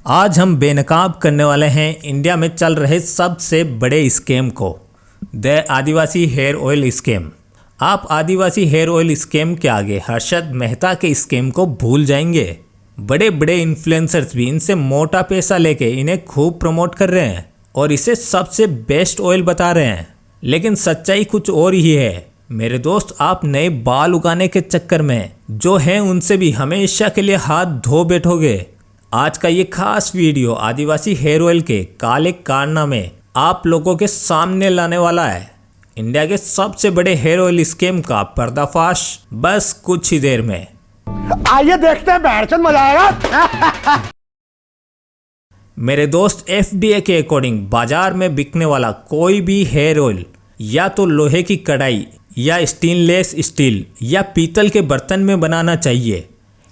आज हम बेनकाब करने वाले हैं इंडिया में चल रहे सबसे बड़े स्कैम को, the Adivasi hair oil scam. आप आदिवासी हेयर ऑयल स्कैम के आगे हर्षद मेहता के स्कैम को भूल जाएंगे। बड़े बड़े इन्फ्लुएंसर्स भी इनसे मोटा पैसा लेके इन्हें खूब प्रमोट कर रहे हैं और इसे सबसे बेस्ट ऑयल बता रहे हैं, लेकिन सच्चाई कुछ और ही है। मेरे दोस्त, आप नए बाल उगाने के चक्कर में जो हैं उनसे भी हमेशा के लिए हाथ धो बैठोगे। आज का ये खास वीडियो आदिवासी हेयर ऑयल के काले कारनामे आप लोगों के सामने लाने वाला है। इंडिया के सबसे बड़े हेयर ऑयल स्कैम का पर्दाफाश बस कुछ ही देर में। आइए देखते हैं, बैठचंद मजा आएगा। मेरे दोस्त, FDA के अकॉर्डिंग बाजार में बिकने वाला कोई भी हेयर ऑयल या तो लोहे की कढ़ाई या स्टेनलेस स्टील या पीतल के बर्तन में बनाना चाहिए।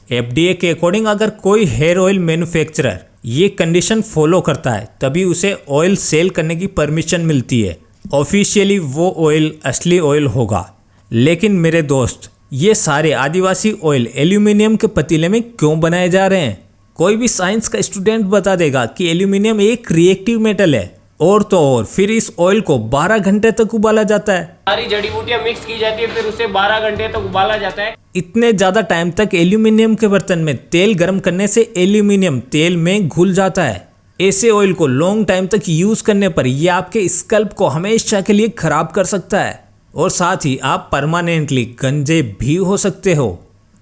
FDA के अकॉर्डिंग अगर कोई हेयर ऑयल मैन्युफैक्चरर ये कंडीशन फॉलो करता है तभी उसे ऑयल सेल करने की परमिशन मिलती है। ऑफिशियली वो ऑयल असली ऑयल होगा। लेकिन मेरे दोस्त, ये सारे आदिवासी ऑयल एल्यूमिनियम के पतीले में क्यों बनाए जा रहे हैं? कोई भी साइंस का स्टूडेंट बता देगा कि एल्यूमिनियम एक रिएक्टिव मेटल है। और तो और फिर इस ऑयल को 12 घंटे तक उबाला जाता है। सारी जड़ी बूटियां मिक्स की जाती है, फिर उसे 12 घंटे तक उबाला जाता है। इतने ज़्यादा टाइम तक एल्यूमिनियम के बर्तन में तेल गर्म करने से एल्यूमिनियम तेल में घुल जाता है। ऐसे ऑयल को लॉन्ग टाइम तक यूज़ करने पर यह आपके स्कल्प को हमेशा के लिए खराब कर सकता है और साथ ही आप परमानेंटली गंजे भी हो सकते हो।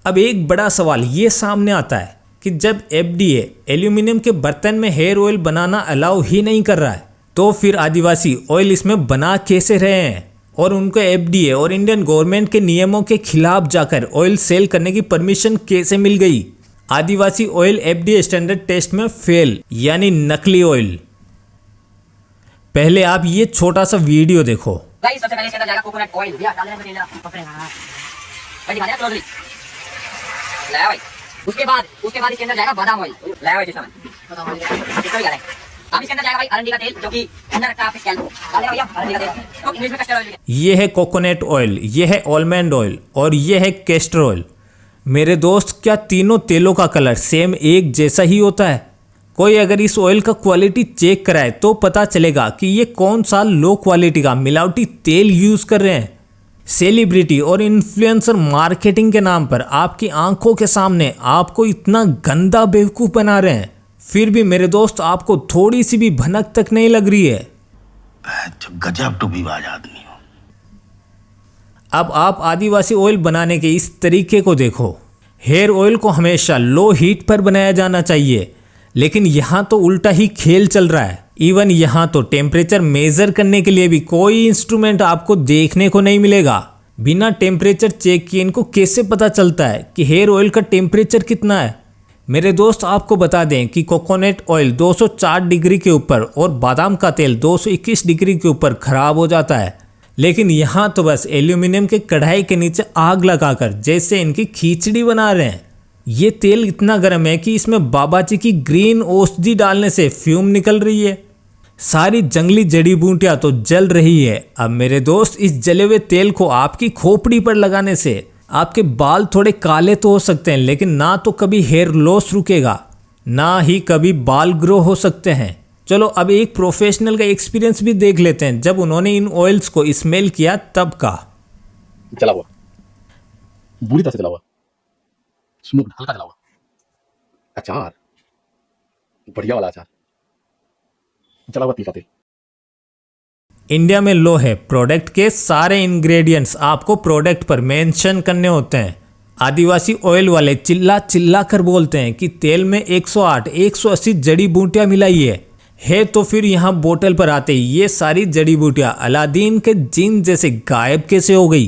अब एक बड़ा सवाल ये सामने आता है कि जब FDA एल्यूमिनियम के बर्तन में हेयर ऑयल बनाना अलाउ ही नहीं कर रहा है तो फिर आदिवासी ऑयल इसमें बना कैसे रहे हैं? और उनको FDA और इंडियन गवर्नमेंट के नियमों के खिलाफ जाकर ऑयल सेल करने की परमिशन कैसे मिल गई? आदिवासी ऑयल FDA स्टैंडर्ड टेस्ट में फेल, यानी नकली ऑयल। पहले आप ये छोटा सा वीडियो देखो। भाई सबसे पहले इसके अंदर जाएगा कोकोनट ऑयल। भैया डालने में तेल भाई दिखा दे क्लोजली। लाया भाई। उसके बाद इसके अंदर जाएगा बादाम ऑयल। लाया भाई, जिसमें बादाम ऑयल इसको भी डालें। अब इसके अंदर जाएगा भाई अरंडी का तेल, जो कि अंदर रखा है आपके स्कैल्प को। डालेगा भैया अरंडी का तेल, तो इंग्लिश में कैस्टर ऑयल। ये है कोकोनट ऑयल, ये है आलमंड ऑयल और ये है कैस्टर ऑयल। मेरे दोस्त, क्या तीनों तेलों का कलर सेम एक जैसा ही होता है? कोई अगर इस ऑयल का क्वालिटी चेक कराए तो पता चलेगा कि ये कौन सा लो क्वालिटी का मिलावटी तेल यूज़ कर रहे हैं। सेलिब्रिटी और इन्फ्लुएंसर मार्केटिंग के नाम पर आपकी आंखों के सामने आपको इतना गंदा बेवकूफ़ बना रहे हैं, फिर भी मेरे दोस्त आपको थोड़ी सी भी भनक तक नहीं लग रही है। गजब टूबीबाज आदमी हो। अब आप आदिवासी ऑयल बनाने के इस तरीके को देखो। हेयर ऑयल को हमेशा लो हीट पर बनाया जाना चाहिए, लेकिन यहाँ तो उल्टा ही खेल चल रहा है। इवन यहाँ तो टेम्परेचर मेजर करने के लिए भी कोई इंस्ट्रूमेंट आपको देखने को नहीं मिलेगा। बिना टेम्परेचर चेक किए इनको कैसे पता चलता है कि हेयर ऑयल का टेम्परेचर कितना है? मेरे दोस्त, आपको बता दें कि कोकोनट ऑयल 204 डिग्री के ऊपर और बादाम का तेल 221 डिग्री के ऊपर खराब हो जाता है। लेकिन यहाँ तो बस एल्यूमिनियम के कढ़ाई के नीचे आग लगाकर जैसे इनकी खिचड़ी बना रहे हैं। ये तेल इतना गर्म है कि इसमें बाबा जी की ग्रीन औषधि डालने से फ्यूम निकल रही है। सारी जंगली जड़ी बूटियाँ तो जल रही है। अब मेरे दोस्त, इस जले हुए तेल को आपकी खोपड़ी पर लगाने से आपके बाल थोड़े काले तो हो सकते हैं, लेकिन ना तो कभी हेयर लॉस रुकेगा, ना ही कभी बाल ग्रो हो सकते हैं। चलो अब एक प्रोफेशनल का एक्सपीरियंस भी देख लेते हैं, जब उन्होंने इन ऑयल्स को स्मेल किया तब का। जला हुआ, बुरी तरह से जला हुआ, स्मोक हल्का जला हुआ अचार, बढ़िया वाला अचार, जला हुआ तीखा तेल। इंडिया में लो है, प्रोडक्ट के सारे इंग्रेडिएंट्स आपको प्रोडक्ट पर मेंशन करने होते हैं। आदिवासी ऑयल वाले चिल्ला चिल्ला कर बोलते हैं कि तेल में 108, 180 जड़ी बूटियाँ मिलाई है तो फिर यहाँ बोतल पर आते ही ये सारी जड़ी बूटियाँ अलादीन के जिन जैसे गायब कैसे हो गई?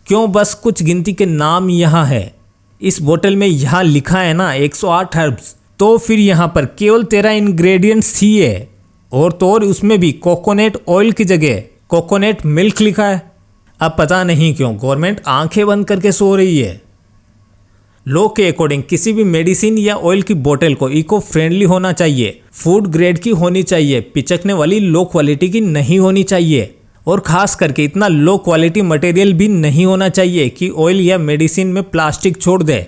क्यों बस कुछ गिनती के नाम यहाँ है। इस बोतल में यहाँ लिखा है ना 108 हर्ब्स, तो फिर यहाँ पर केवल 13 इंग्रेडिएंट्स ही है और तो और उसमें भी कोकोनट ऑयल की जगह कोकोनट मिल्क लिखा है। अब पता नहीं क्यों गवर्नमेंट आंखें बंद करके सो रही है। लॉ के अकॉर्डिंग किसी भी मेडिसिन या ऑयल की बोतल को इको फ्रेंडली होना चाहिए, फूड ग्रेड की होनी चाहिए, पिचकने वाली लो क्वालिटी की नहीं होनी चाहिए और खास करके इतना लो क्वालिटी मटेरियल भी नहीं होना चाहिए कि ऑयल या मेडिसिन में प्लास्टिक छोड़ दे।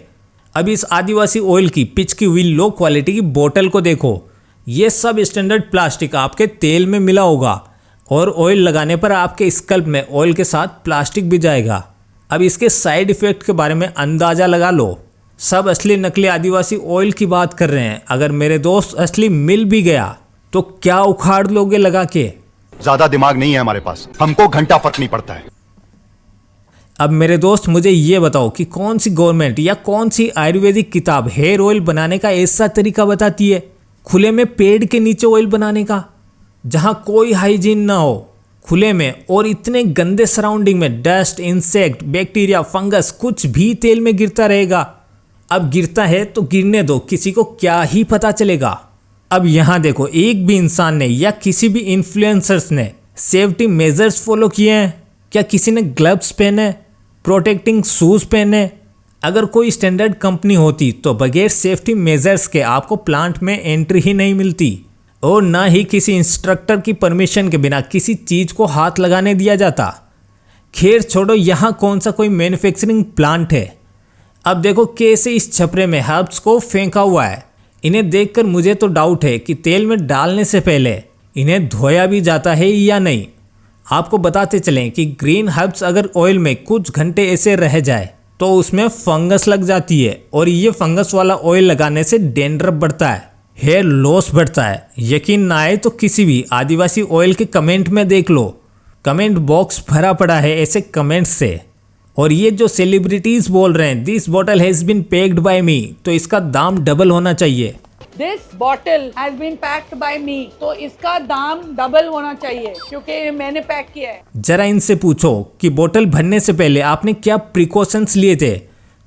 अब इस आदिवासी ऑयल की पिच की हुई लो क्वालिटी की बोतल को देखो, ये सब स्टैंडर्ड प्लास्टिक आपके तेल में मिला होगा और ऑयल लगाने पर आपके स्कल्प में ऑयल के साथ प्लास्टिक भी जाएगा। अब इसके साइड इफ़ेक्ट के बारे में अंदाज़ा लगा लो। सब असली नकली आदिवासी ऑयल की बात कर रहे हैं। अगर मेरे दोस्त असली मिल भी गया तो क्या उखाड़ लोगे लगा के? ज्यादा दिमाग नहीं है हमारे पास, हमको घंटा फर्क नहीं पड़ता है। अब मेरे दोस्त मुझे ये बताओ कि कौन सी गवर्नमेंट या कौन सी आयुर्वेदिक किताब हेयर ऑयल बनाने का ऐसा तरीका बताती है खुले में पेड़ के नीचे ऑयल बनाने का, जहां कोई हाइजीन ना हो, खुले में और इतने गंदे सराउंडिंग में डस्ट, इंसेक्ट, बैक्टीरिया, फंगस कुछ भी तेल में गिरता रहेगा। अब गिरता है तो गिरने दो, किसी को क्या ही पता चलेगा। अब यहाँ देखो, एक भी इंसान ने या किसी भी इन्फ्लुएंसर्स ने सेफ्टी मेजर्स फॉलो किए हैं क्या? किसी ने ग्लव्स पहने, प्रोटेक्टिंग शूज़ पहने? अगर कोई स्टैंडर्ड कंपनी होती तो बगैर सेफ्टी मेजर्स के आपको प्लांट में एंट्री ही नहीं मिलती और ना ही किसी इंस्ट्रक्टर की परमिशन के बिना किसी चीज़ को हाथ लगाने दिया जाता। खैर छोड़ो, यहाँ कौन सा कोई मैन्युफैक्चरिंग प्लांट है। अब देखो कैसे इस छपरे में हर्ब्स को फेंका हुआ है। इन्हें देखकर मुझे तो डाउट है कि तेल में डालने से पहले इन्हें धोया भी जाता है या नहीं। आपको बताते चलें कि ग्रीन हर्ब्स अगर ऑयल में कुछ घंटे ऐसे रह जाए तो उसमें फंगस लग जाती है और ये फंगस वाला ऑयल लगाने से डैंड्रफ बढ़ता है, हेयर लॉस बढ़ता है। यकीन ना आए तो किसी भी आदिवासी ऑयल के कमेंट में देख लो, कमेंट बॉक्स भरा पड़ा है ऐसे कमेंट्स से। और ये जो सेलिब्रिटीज बोल रहे हैं this bottle has been packed by me, तो इसका दाम डबल होना चाहिए। This bottle has been packed by me, तो इसका दाम डबल होना चाहिए क्योंकि मैंने पैक किया है। जरा इनसे पूछो कि बोतल भरने से पहले आपने क्या प्रिकॉशंस लिए थे?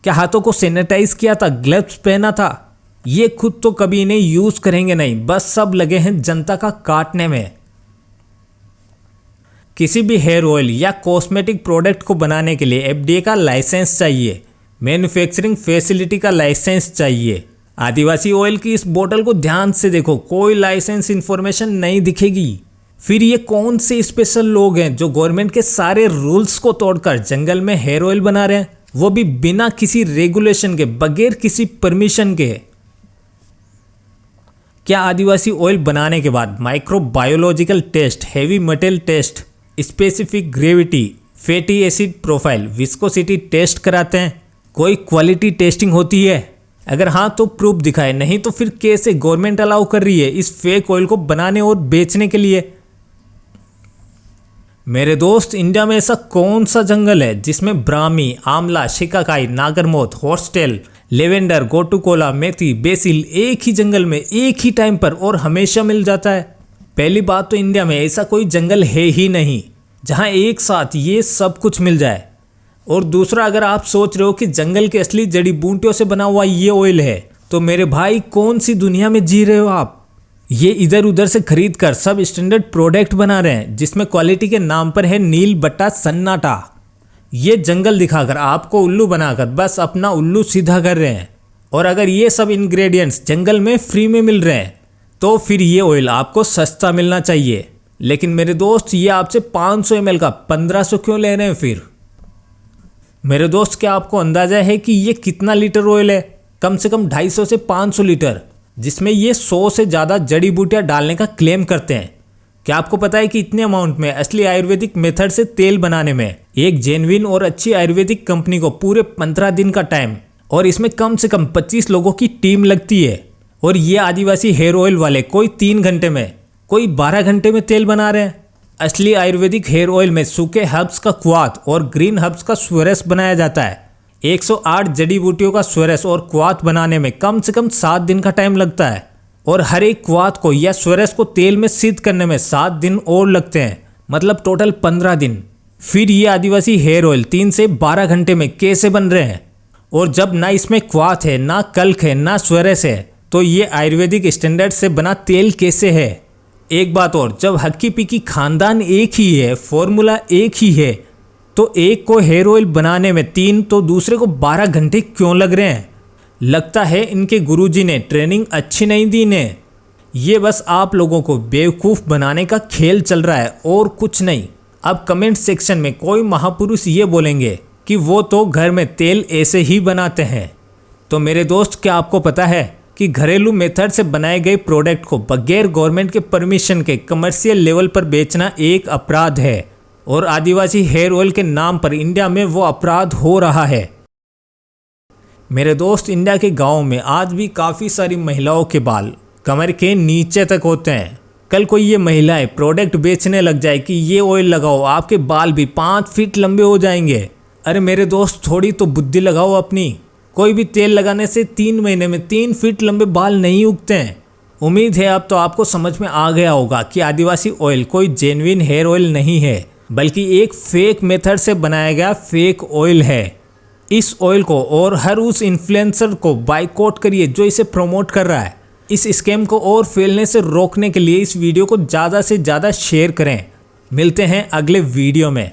क्या हाथों को सैनिटाइज किया था, ग्लव्स पहना था? ये खुद तो कभी इन्हें यूज करेंगे नहीं, बस सब लगे हैं जनता का काटने में। किसी भी हेयर ऑयल या कॉस्मेटिक प्रोडक्ट को बनाने के लिए FDA का लाइसेंस चाहिए, मैन्युफैक्चरिंग फैसिलिटी का लाइसेंस चाहिए। आदिवासी ऑयल की इस बोतल को ध्यान से देखो, कोई लाइसेंस इंफॉर्मेशन नहीं दिखेगी। फिर ये कौन से स्पेशल लोग हैं जो गवर्नमेंट के सारे रूल्स को तोड़कर जंगल में हेयर ऑयल बना रहे हैं, वो भी बिना किसी रेगुलेशन के, बगैर किसी परमिशन के। क्या आदिवासी ऑयल बनाने के बाद microbiological test, heavy metal test, specific gravity, fatty acid profile, viscosity test कराते हैं? कोई क्वालिटी टेस्टिंग होती है? अगर हाँ तो प्रूफ दिखाए, नहीं तो फिर कैसे गवर्नमेंट अलाउ कर रही है इस फेक ऑयल को बनाने और बेचने के लिए? मेरे दोस्त, इंडिया में ऐसा कौन सा जंगल है जिसमें ब्राह्मी, आंवला, शिकाकाई, नागरमोथ, हॉर्सटेल, लेवेंडर, गोटुकोला, मेथी, बेसिल एक ही जंगल में एक ही टाइम पर और हमेशा मिल जाता है? पहली बात तो इंडिया में ऐसा कोई जंगल है ही नहीं जहां एक साथ ये सब कुछ मिल जाए। और दूसरा, अगर आप सोच रहे हो कि जंगल के असली जड़ी बूटियों से बना हुआ ये ऑयल है, तो मेरे भाई कौन सी दुनिया में जी रहे हो आप? ये इधर उधर से खरीद कर सब स्टैंडर्ड प्रोडक्ट बना रहे हैं जिसमें क्वालिटी के नाम पर है नील बट्टा सन्नाटा। ये जंगल दिखाकर आपको उल्लू बनाकर बस अपना उल्लू सीधा कर रहे हैं। और अगर ये सब इंग्रेडिएंट्स जंगल में फ्री में मिल रहे हैं तो फिर ये ऑयल आपको सस्ता मिलना चाहिए। लेकिन मेरे दोस्त, ये आपसे 500 ml का 1500 क्यों ले रहे हैं फिर? मेरे दोस्त, क्या आपको अंदाजा है कि ये कितना लीटर ऑयल है? कम से कम 250 से 500 लीटर, जिसमें ये 100 से ज़्यादा जड़ी बूटियाँ डालने का क्लेम करते हैं। क्या आपको पता है कि इतने अमाउंट में असली आयुर्वेदिक मेथड से तेल बनाने में एक जेन्युइन और अच्छी आयुर्वेदिक कंपनी को पूरे 15 दिन का टाइम और इसमें कम से कम 25 लोगों की टीम लगती है? और ये आदिवासी हेयर ऑयल वाले कोई 3 घंटे में, कोई 12 घंटे में तेल बना रहे हैं। असली आयुर्वेदिक हेयर ऑयल में सूखे हर्ब्स का क्वाथ और ग्रीन हर्ब्स का स्वरस बनाया जाता है। 108 जड़ी बूटियों का स्वरस और क्वाथ बनाने में कम से कम 7 दिन का टाइम लगता है और हर एक क्वाथ को या स्वरस को तेल में सिद्ध करने में 7 दिन और लगते हैं, मतलब टोटल 15 दिन। फिर ये आदिवासी हेयर ऑयल 3 से 12 घंटे में कैसे बन रहे हैं? और जब ना इसमें क्वाथ है, ना कल्क है, ना स्वरस है, तो ये आयुर्वेदिक स्टैंडर्ड से बना तेल कैसे है? एक बात और, जब हक्की पिक्की खानदान एक ही है, फॉर्मूला एक ही है, तो एक को हेयर ऑयल बनाने में 3 तो दूसरे को 12 घंटे क्यों लग रहे हैं? लगता है इनके गुरुजी ने ट्रेनिंग अच्छी नहीं दी ने। ये बस आप लोगों को बेवकूफ़ बनाने का खेल चल रहा है और कुछ नहीं। अब कमेंट सेक्शन में कोई महापुरुष ये बोलेंगे कि वो तो घर में तेल ऐसे ही बनाते हैं। तो मेरे दोस्त, क्या आपको पता है कि घरेलू मेथड से बनाए गए प्रोडक्ट को बगैर गवर्नमेंट के परमिशन के कमर्शियल लेवल पर बेचना एक अपराध है और आदिवासी हेयर ऑयल के नाम पर इंडिया में वो अपराध हो रहा है। मेरे दोस्त, इंडिया के गाँव में आज भी काफ़ी सारी महिलाओं के बाल कमर के नीचे तक होते हैं। कल कोई ये महिलाएं प्रोडक्ट बेचने लग जाए कि ये ऑयल लगाओ, आपके बाल भी 5 फीट लंबे हो जाएंगे। अरे मेरे दोस्त, थोड़ी तो बुद्धि लगाओ अपनी। कोई भी तेल लगाने से 3 महीने में 3 फीट लंबे बाल नहीं उगते हैं। उम्मीद है अब तो आपको समझ में आ गया होगा कि आदिवासी ऑयल कोई जेन्युइन हेयर ऑयल नहीं है, बल्कि एक फेक मेथड से बनाया गया फेक ऑयल है। इस ऑयल को और हर उस इन्फ्लुएंसर को बाइकआउट करिए जो इसे प्रमोट कर रहा है। इस स्कैम को और फैलने से रोकने के लिए इस वीडियो को ज़्यादा से ज़्यादा शेयर करें। मिलते हैं अगले वीडियो में।